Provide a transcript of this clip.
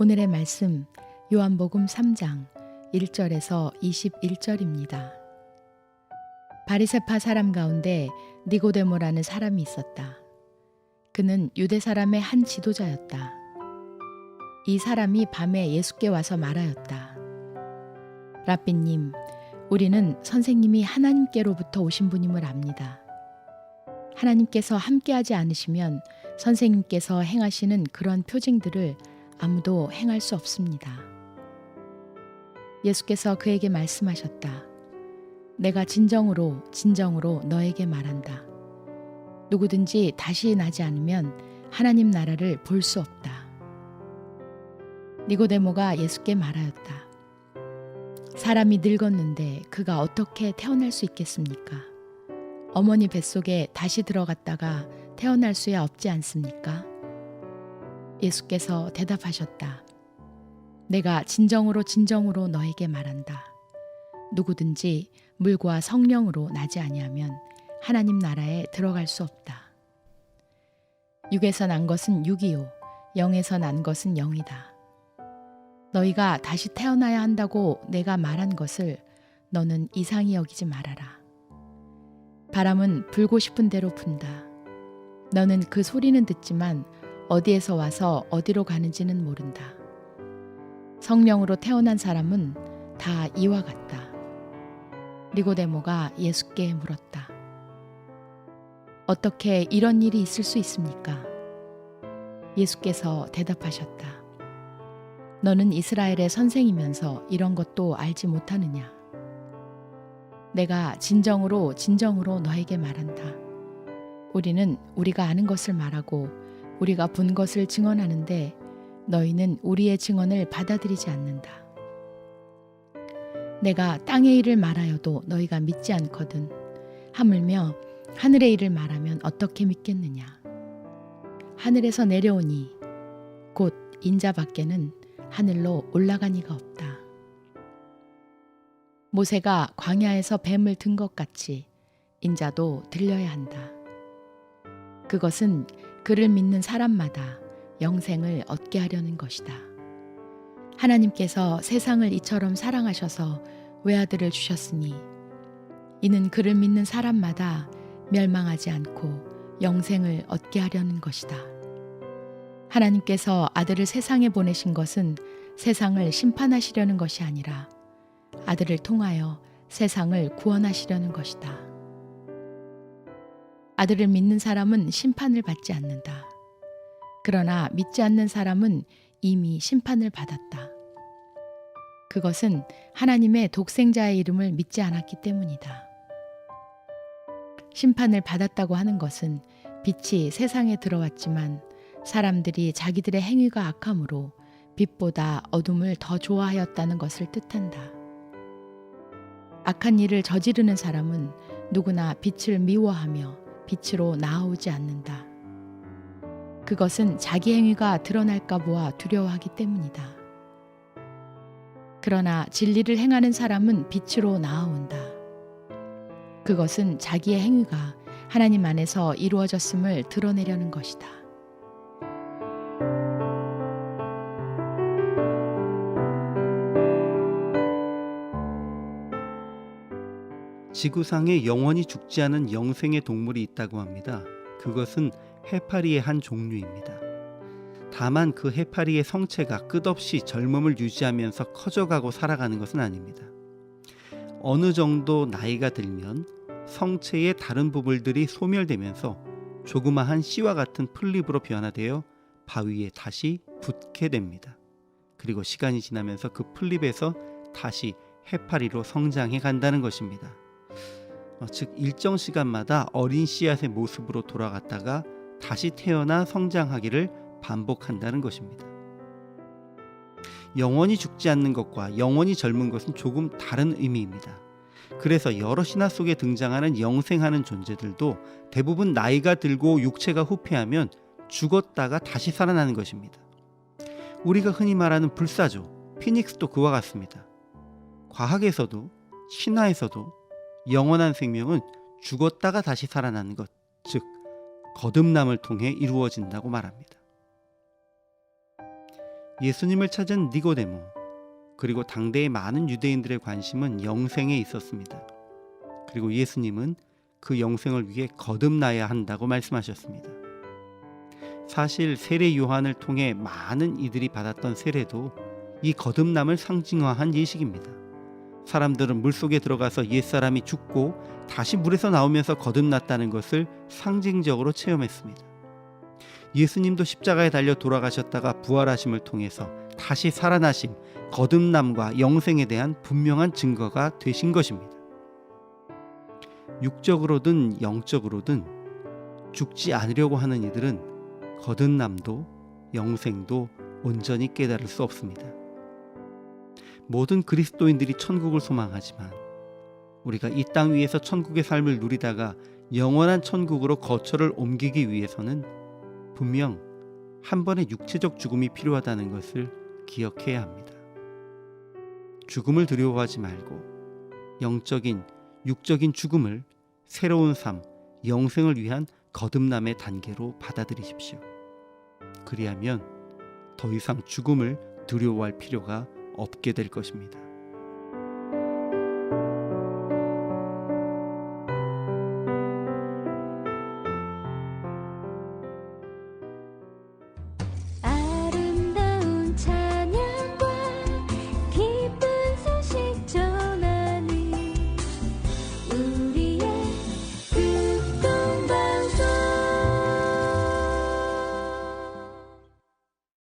오늘의 말씀 요한복음 3장 1절에서 21절입니다. 바리새파 사람 가운데 니고데모라는 사람이 있었다. 그는 유대 사람의 한 지도자였다. 이 사람이 밤에 예수께 와서 말하였다. 라삐님, 우리는 선생님이 하나님께로부터 오신 분임을 압니다. 하나님께서 함께하지 않으시면 선생님께서 행하시는 그런 표징들을 아무도 행할 수 없습니다. 예수께서 그에게 말씀하셨다. 내가 진정으로 너에게 말한다. 누구든지 다시 나지 않으면 하나님 나라를 볼 수 없다. 니고데모가 예수께 말하였다. 사람이 늙었는데 그가 어떻게 태어날 수 있겠습니까? 어머니 뱃속에 다시 들어갔다가 태어날 수야 없지 않습니까? 예수께서 대답하셨다. 내가 진정으로 너에게 말한다. 누구든지 물과 성령으로 나지 아니하면 하나님 나라에 들어갈 수 없다. 육에서 난 것은 육이요 영에서 난 것은 영이다. 너희가 다시 태어나야 한다고 내가 말한 것을 너는 이상히 여기지 말아라. 바람은 불고 싶은 대로 분다. 너는 그 소리는 듣지만 어디에서 와서 어디로 가는지는 모른다. 성령으로 태어난 사람은 다 이와 같다. 니고데모가 예수께 물었다. 어떻게 이런 일이 있을 수 있습니까? 예수께서 대답하셨다. 너는 이스라엘의 선생이면서 이런 것도 알지 못하느냐? 내가 진정으로 너에게 말한다. 우리는 우리가 아는 것을 말하고 우리가 본 것을 증언하는데 너희는 우리의 증언을 받아들이지 않는다. 내가 땅의 일을 말하여도 너희가 믿지 않거든. 하물며 하늘의 일을 말하면 어떻게 믿겠느냐? 하늘에서 내려오니 곧 인자 밖에는 하늘로 올라간 이가 없다. 모세가 광야에서 뱀을 든 것 같이 인자도 들려야 한다. 그것은 그를 믿는 사람마다 영생을 얻게 하려는 것이다. 하나님께서 세상을 이처럼 사랑하셔서 외아들을 주셨으니 이는 그를 믿는 사람마다 멸망하지 않고 영생을 얻게 하려는 것이다. 하나님께서 아들을 세상에 보내신 것은 세상을 심판하시려는 것이 아니라 아들을 통하여 세상을 구원하시려는 것이다. 아들을 믿는 사람은 심판을 받지 않는다. 그러나 믿지 않는 사람은 이미 심판을 받았다. 그것은 하나님의 독생자의 이름을 믿지 않았기 때문이다. 심판을 받았다고 하는 것은 빛이 세상에 들어왔지만 사람들이 자기들의 행위가 악함으로 빛보다 어둠을 더 좋아하였다는 것을 뜻한다. 악한 일을 저지르는 사람은 누구나 빛을 미워하며 빛으로 나아오지 않는다. 그것은 자기 행위가 드러날까 보아 두려워하기 때문이다. 그러나 진리를 행하는 사람은 빛으로 나아온다. 그것은 자기의 행위가 하나님 안에서 이루어졌음을 드러내려는 것이다. 지구상에 영원히 죽지 않은 영생의 동물이 있다고 합니다. 그것은 해파리의 한 종류입니다. 다만 그 해파리의 성체가 끝없이 젊음을 유지하면서 커져가고 살아가는 것은 아닙니다. 어느 정도 나이가 들면 성체의 다른 부분들이 소멸되면서 조그마한 씨와 같은 풀잎으로 변화되어 바위에 다시 붙게 됩니다. 그리고 시간이 지나면서 그 풀잎에서 다시 해파리로 성장해 간다는 것입니다. 즉 일정 시간마다 어린 씨앗의 모습으로 돌아갔다가 다시 태어나 성장하기를 반복한다는 것입니다. 영원히 죽지 않는 것과 영원히 젊은 것은 조금 다른 의미입니다. 그래서 여러 신화 속에 등장하는 영생하는 존재들도 대부분 나이가 들고 육체가 후퇴하면 죽었다가 다시 살아나는 것입니다. 우리가 흔히 말하는 불사조, 피닉스도 그와 같습니다. 과학에서도 신화에서도 영원한 생명은 죽었다가 다시 살아나는 것, 즉 거듭남을 통해 이루어진다고 말합니다. 예수님을 찾은 니고데모, 그리고 당대의 많은 유대인들의 관심은 영생에 있었습니다. 그리고 예수님은 그 영생을 위해 거듭나야 한다고 말씀하셨습니다. 사실 세례 요한을 통해 많은 이들이 받았던 세례도 이 거듭남을 상징화한 예식입니다. 사람들은 물속에 들어가서 옛사람이 죽고 다시 물에서 나오면서 거듭났다는 것을 상징적으로 체험했습니다. 예수님도 십자가에 달려 돌아가셨다가 부활하심을 통해서 다시 살아나심, 거듭남과 영생에 대한 분명한 증거가 되신 것입니다. 육적으로든 영적으로든 죽지 않으려고 하는 이들은 거듭남도 영생도 온전히 깨달을 수 없습니다. 모든 그리스도인들이 천국을 소망하지만 우리가 이 땅 위에서 천국의 삶을 누리다가 영원한 천국으로 거처를 옮기기 위해서는 분명 한 번의 육체적 죽음이 필요하다는 것을 기억해야 합니다. 죽음을 두려워하지 말고 영적인, 육적인 죽음을 새로운 삶, 영생을 위한 거듭남의 단계로 받아들이십시오. 그리하면 더 이상 죽음을 두려워할 필요가 없게 될 것입니다.